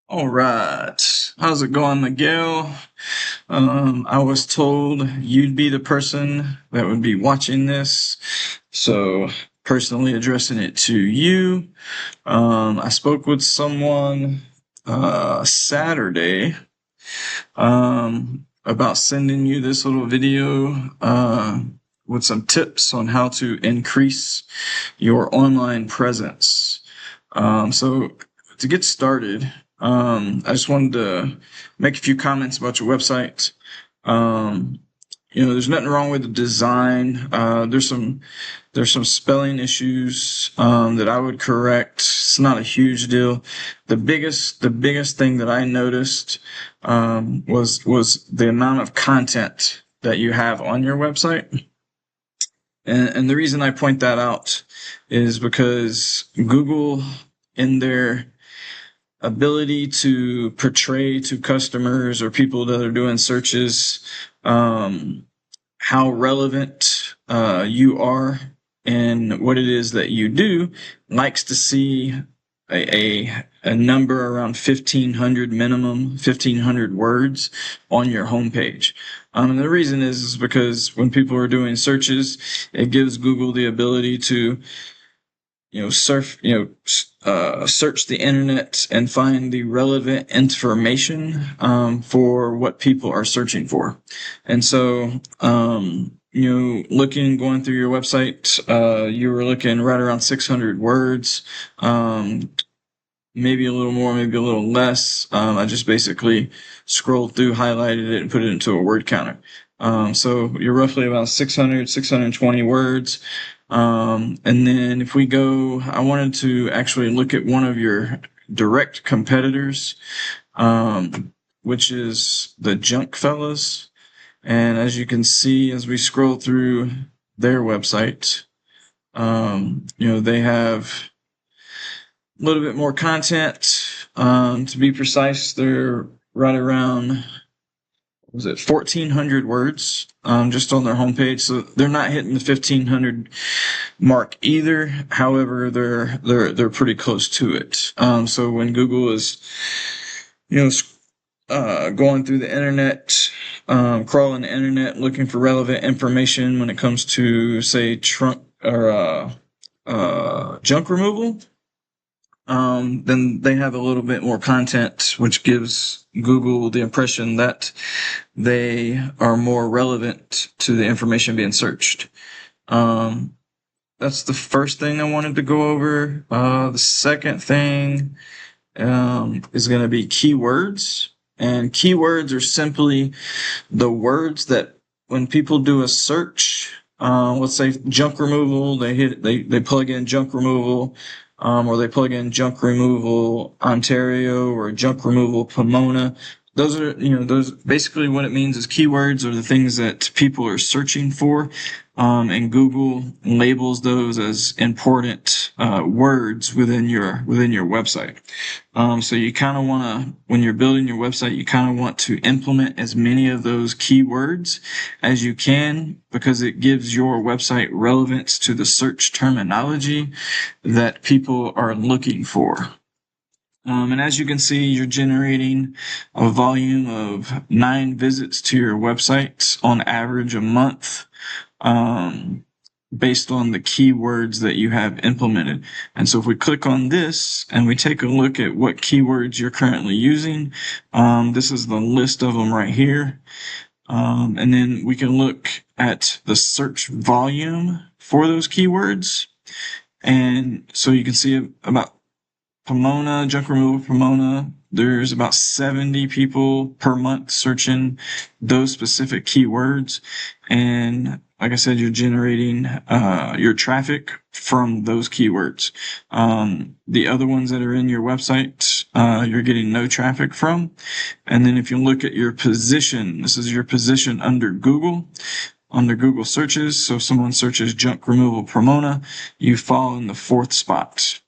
All right. How's it going, Miguel? I was told you'd be the person that would be watching this. So, personally addressing it to you. I spoke with someone Saturday about sending you this little video with some tips on how to increase your online presence. So, to get started, I just wanted to make a few comments about your website. Um, there's nothing wrong with the design. There's some spelling issues that I would correct. It's not a huge deal. The biggest thing that I noticed was the amount of content that you have on your website. And the reason I point that out is because Google, in their ability to portray to customers or people that are doing searches how relevant you are and what it is that you do, likes to see a number around 1,500 minimum, 1,500 words on your homepage. And the reason is because when people are doing searches, it gives Google the ability to search the internet and find the relevant information for what people are searching for. And so, going through your website, you were looking right around 600 words, maybe a little more, maybe a little less. I just basically scrolled through, highlighted it, and put it into a word counter. So you're roughly about 600, 620 words. And then if we go, I wanted to actually look at one of your direct competitors, which is the Junk Fellas. And as you can see, as we scroll through their website, they have a little bit more content. To be precise, they're right around, 1,400 words just on their homepage. So they're not hitting the 1,500 mark either. However, they're pretty close to it. So when Google is, going through the internet, crawling the internet, looking for relevant information when it comes to, say, junk removal, then they have a little bit more content, which gives Google the impression that they are more relevant to the information being searched. That's the first thing I wanted to go over. The second thing is going to be keywords. And keywords are simply the words that when people do a search, let's say junk removal, they plug in junk removal, or they plug in junk removal Ontario or junk removal Pomona. Those are, those basically what it means is keywords are the things that people are searching for. And Google labels those as important words within your website. So you kind of want to, when you're building your website, you kind of want to implement as many of those keywords as you can, because it gives your website relevance to the search terminology that people are looking for. And as you can see, you're generating a volume of 9 visits to your website on average a month, based on the keywords that you have implemented. And so if we click on this and we take a look at what keywords you're currently using, this is the list of them right here. And then we can look at the search volume for those keywords. And so you can see about Pomona, junk removal Pomona, there's about 70 people per month searching those specific keywords. And like I said, you're generating your traffic from those keywords. The other ones that are in your website, you're getting no traffic from. And then if you look at your position, this is your position under Google searches. So if someone searches junk removal Pomona, you fall in the 4th spot.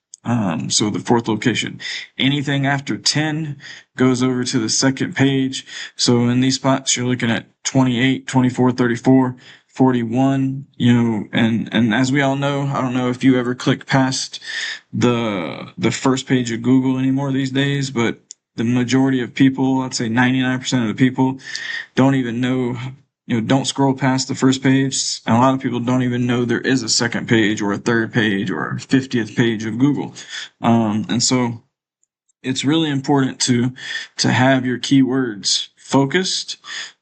So the 4th location. Anything after 10 goes over to the 2nd page. So in these spots, you're looking at 28, 24, 34, 41, and as we all know, I don't know if you ever click past the first page of Google anymore these days, but the majority of people, I'd say 99% of the people, don't even know, don't scroll past the first page. And a lot of people don't even know there is a second page or a third page or a 50th page of Google. And so it's really important to have your keywords focused,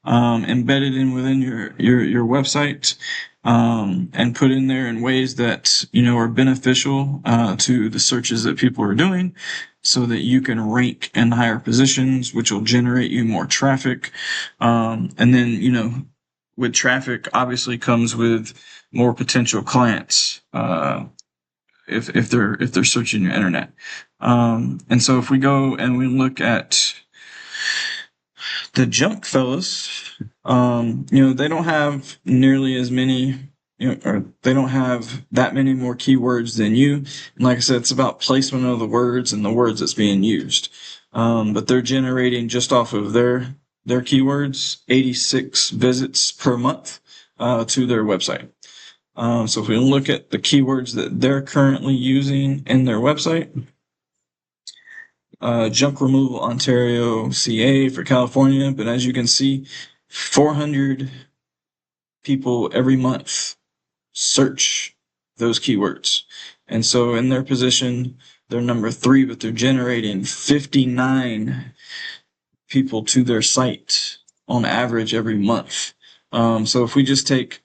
embedded in within your website, and put in there in ways that are beneficial to the searches that people are doing, so that you can rank in higher positions, which will generate you more traffic. And then with traffic obviously comes with more potential clients. If they're searching your internet. And so if we go and we look at the junk fellas, they don't have nearly as many, or they don't have that many more keywords than you. And like I said, it's about placement of the words and the words that's being used. But they're generating, just off of their keywords, 86 visits per month to their website. So if we look at the keywords that they're currently using in their website, junk removal Ontario, CA for California, but as you can see, 400 people every month search those keywords. And so in their position, they're number 3, but they're generating 59 people to their site on average every month. So if we just take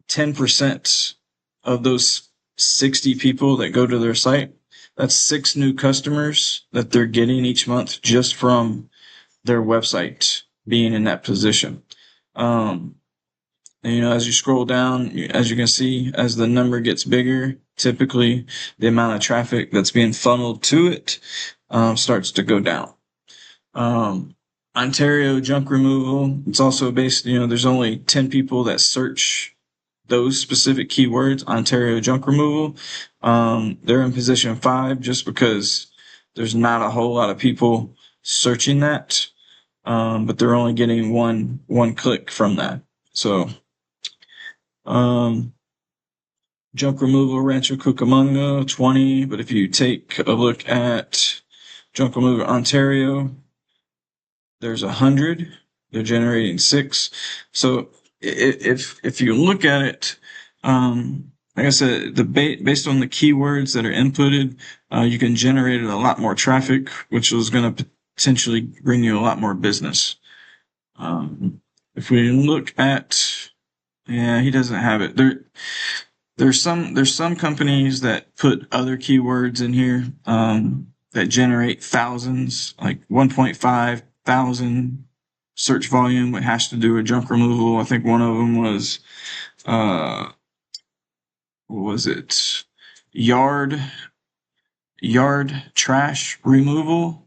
10% of those 60 people that go to their site, that's 6 new customers that they're getting each month just from their website being in that position. And, as you scroll down, as you can see, as the number gets bigger, typically the amount of traffic that's being funneled to it starts to go down. Ontario junk removal, it's also based, there's only 10 people that search those specific keywords, Ontario junk removal. They're in position 5 just because there's not a whole lot of people searching that. But they're only getting one click from that. So, junk removal Rancho Cucamonga, 20. But if you take a look at junk removal Ontario, there's 100. They're generating 6. So if you look at it, like I said, based on the keywords that are inputted, you can generate a lot more traffic, which is going to potentially bring you a lot more business. If we look at, he doesn't have it. There's some companies that put other keywords in here that generate thousands, like 1.5 thousand search volume, which has to do with junk removal. I think one of them was, what was it? Yard trash removal,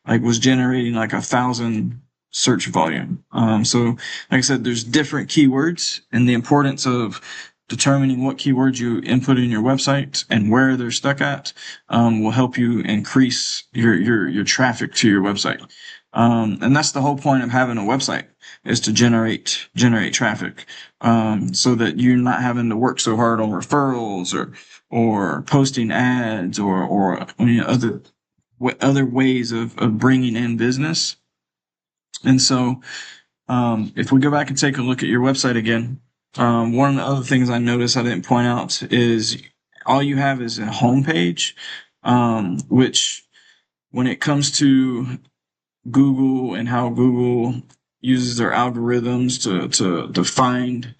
was generating 1,000 search volume. So like I said, there's different keywords, and the importance of determining what keywords you input in your website and where they're stuck at will help you increase your traffic to your website. And that's the whole point of having a website, is to generate traffic, so that you're not having to work so hard on referrals or posting ads or other ways of bringing in business. And so, if we go back and take a look at your website again, one of the other things I noticed I didn't point out is all you have is a homepage, which, when it comes to Google and how Google uses their algorithms to find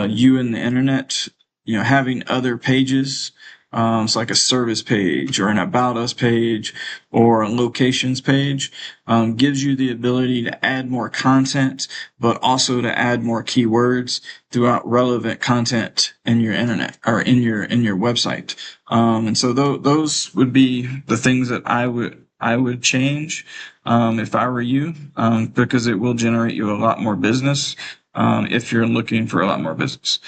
you in the internet, having other pages, it's like a service page or an About Us page or a locations page, gives you the ability to add more content, but also to add more keywords throughout relevant content in your internet or in your website. And so those would be the things that I would change if I were you, because it will generate you a lot more business if you're looking for a lot more business.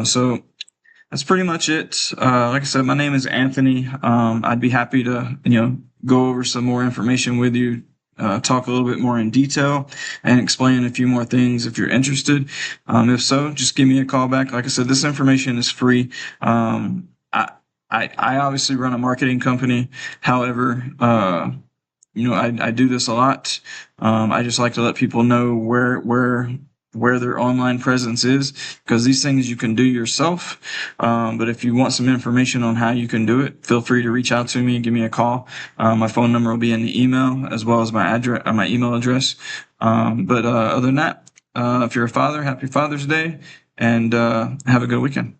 So that's pretty much it. Like I said, my name is Anthony. I'd be happy to go over some more information with you, talk a little bit more in detail, and explain a few more things if you're interested. If so, just give me a call back. Like I said, this information is free. I obviously run a marketing company. However, I do this a lot. I just like to let people know where their online presence is, because these things you can do yourself. But if you want some information on how you can do it, feel free to reach out to me and give me a call. My phone number will be in the email, as well as my address, my email address. But other than that, if you're a father, happy Father's Day, and have a good weekend.